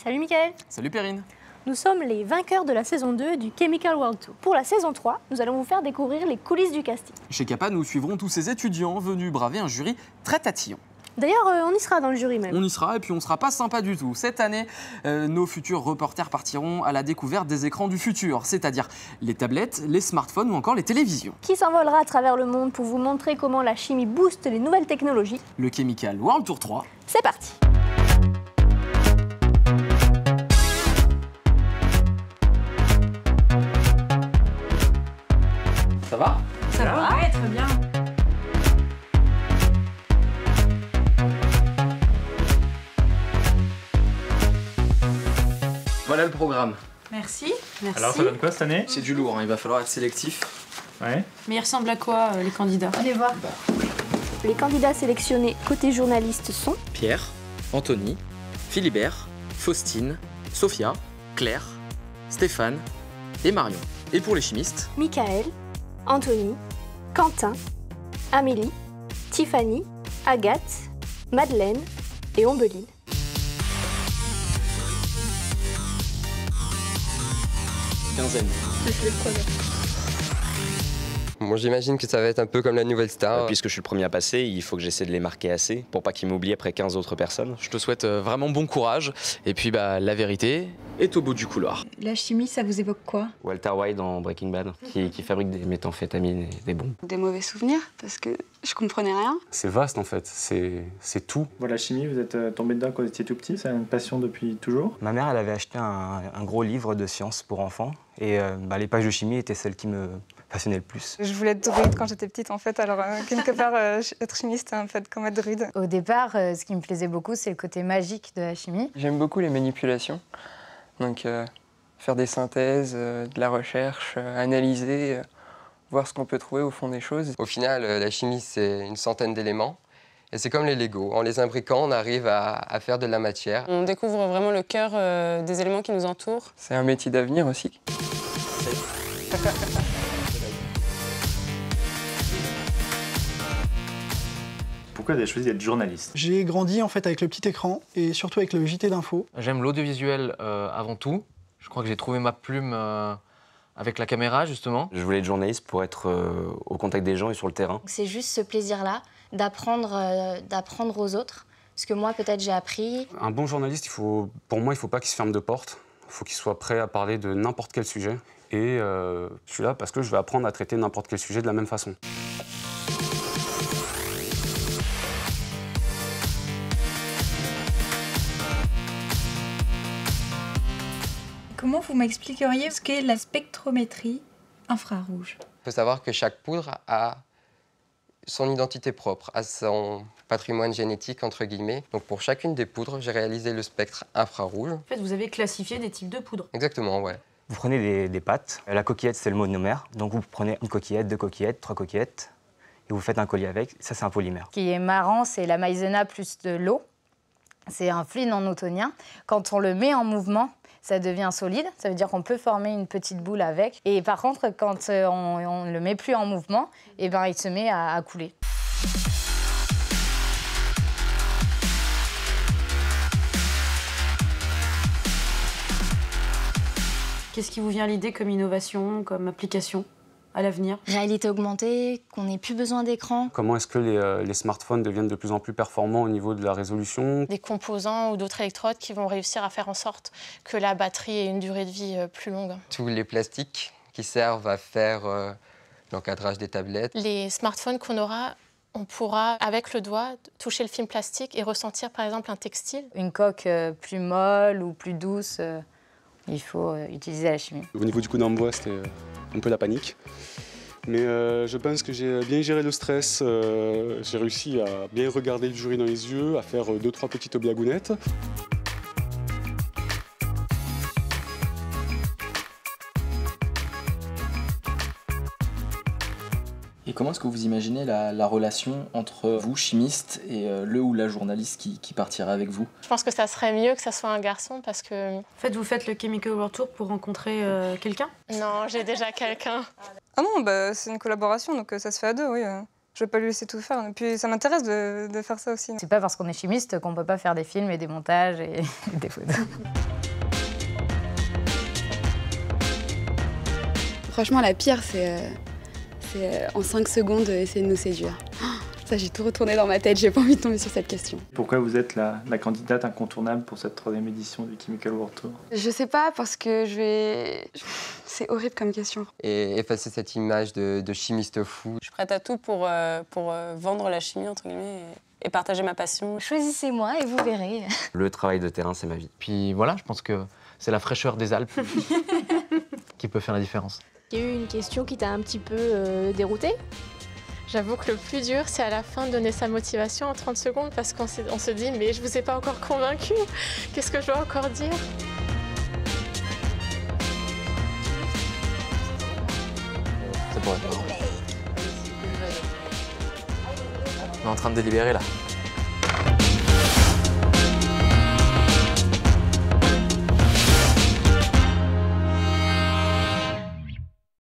Salut Mickaël. Salut Perrine. Nous sommes les vainqueurs de la saison 2 du Chemical World Tour. Pour la saison 3, nous allons vous faire découvrir les coulisses du casting. Chez Capa, nous suivrons tous ces étudiants venus braver un jury très tatillon. D'ailleurs, on y sera dans le jury même. On y sera et puis on sera pas sympa du tout. Cette année, nos futurs reporters partiront à la découverte des écrans du futur, c'est-à-dire les tablettes, les smartphones ou encore les télévisions. Qui s'envolera à travers le monde pour vous montrer comment la chimie booste les nouvelles technologies. Le Chemical World Tour 3. C'est parti. Ça va? Ça va, ouais, très bien. Voilà le programme. Merci. Merci. Alors ça donne quoi cette année? C'est du lourd, hein. Il va falloir être sélectif. Ouais. Mais ils ressemblent à quoi, les candidats? Allez voir. Les candidats sélectionnés côté journaliste sont Pierre, Anthony, Philibert, Faustine, Sophia, Claire, Stéphane et Marion. Et pour les chimistes, Mickaël, Anthony, Quentin, Amélie, Tiffany, Agathe, Madeleine et Ombeline. quinzaine. Bon, j'imagine que ça va être un peu comme la nouvelle star. Puisque je suis le premier à passer, il faut que j'essaie de les marquer assez pour pas qu'ils m'oublient après 15 autres personnes. Je te souhaite vraiment bon courage. Et puis la vérité est au bout du couloir. La chimie, ça vous évoque quoi? Walter White dans Breaking Bad, qui fabrique des méthamphétamines et des bombes. Des mauvais souvenirs, parce que je comprenais rien. C'est vaste en fait, c'est tout. Bon, la chimie, vous êtes tombé dedans quand vous étiez tout petit, c'est une passion depuis toujours? Ma mère, elle avait acheté un gros livre de sciences pour enfants et les pages de chimie étaient celles qui me passionnaient le plus. Je voulais être druide quand j'étais petite, en fait, alors quelque part, être chimiste, en fait, comme être druide. Au départ, ce qui me plaisait beaucoup, c'est le côté magique de la chimie. J'aime beaucoup les manipulations. Donc, faire des synthèses, de la recherche, analyser, voir ce qu'on peut trouver au fond des choses. Au final, la chimie, c'est une centaine d'éléments. Et c'est comme les Lego. En les imbriquant, on arrive à faire de la matière. On découvre vraiment le cœur des éléments qui nous entourent. C'est un métier d'avenir aussi. Pourquoi vous avez choisi d'être journaliste? J'ai grandi en fait avec le petit écran et surtout avec le JT d'info. J'aime l'audiovisuel avant tout. Je crois que j'ai trouvé ma plume avec la caméra, justement. Je voulais être journaliste pour être au contact des gens et sur le terrain. C'est juste ce plaisir-là d'apprendre aux autres. Ce que moi, peut-être, j'ai appris. Un bon journaliste, pour moi, il ne faut pas qu'il se ferme de porte. Il faut qu'il soit prêt à parler de n'importe quel sujet. Et je suis là parce que je vais apprendre à traiter n'importe quel sujet de la même façon. Comment vous m'expliqueriez ce qu'est la spectrométrie infrarouge? Il faut savoir que chaque poudre a son identité propre, a son patrimoine génétique, entre guillemets. Donc pour chacune des poudres, j'ai réalisé le spectre infrarouge. En fait, vous avez classifié des types de poudres. Exactement, ouais. Vous prenez des pâtes, la coquillette c'est le monomère, donc vous prenez une coquillette, 2 coquillettes, 3 coquillettes, et vous faites un collier avec, ça c'est un polymère. Ce qui est marrant, c'est la maïzena plus de l'eau. C'est un fluide non newtonien. Quand on le met en mouvement, ça devient solide, ça veut dire qu'on peut former une petite boule avec. Et par contre, quand on ne le met plus en mouvement, il se met à couler. Qu'est-ce qui vous vient à l'idée comme innovation, comme application à l'avenir? Réalité augmentée, qu'on n'ait plus besoin d'écran. Comment est-ce que les smartphones deviennent de plus en plus performants au niveau de la résolution? Des composants ou d'autres électrodes qui vont réussir à faire en sorte que la batterie ait une durée de vie plus longue. Tous les plastiques qui servent à faire l'encadrage des tablettes. Les smartphones qu'on aura, on pourra, avec le doigt, toucher le film plastique et ressentir, par exemple, un textile. Une coque plus molle ou plus douce, il faut utiliser la chimie. Au niveau du coup d'envoi, c'était un peu la panique. Mais je pense que j'ai bien géré le stress. J'ai réussi à bien regarder le jury dans les yeux, à faire 2-3 petites blagounettes. Et comment est-ce que vous imaginez la relation entre vous, chimiste, et le ou la journaliste qui partira avec vous? Je pense que ça serait mieux que ça soit un garçon parce que... En fait, vous faites le Chemical World Tour pour rencontrer quelqu'un? Non, j'ai déjà quelqu'un. Ah non, c'est une collaboration, donc ça se fait à deux, oui. Je vais pas lui laisser tout faire. Et puis ça m'intéresse de faire ça aussi. C'est pas parce qu'on est chimiste qu'on peut pas faire des films et des montages et des photos. Franchement, la pire, c'est en 5 secondes essayer de nous séduire. Ça, j'ai tout retourné dans ma tête, j'ai pas envie de tomber sur cette question. Pourquoi vous êtes la candidate incontournable pour cette 3e édition du Chemical World Tour? Je sais pas, parce que c'est horrible comme question. Et effacer cette image de chimiste fou. Je suis prête à tout pour vendre la chimie, entre guillemets, et partager ma passion. Choisissez-moi et vous verrez. Le travail de terrain, c'est ma vie. Puis voilà, je pense que c'est la fraîcheur des Alpes qui peut faire la différence. Il y a eu une question qui t'a un petit peu dérouté? J'avoue que le plus dur, c'est à la fin de donner sa motivation en 30 secondes parce qu'on se dit mais je vous ai pas encore convaincu, qu'est-ce que je dois encore dire? C'est bon. On est en train de délibérer là.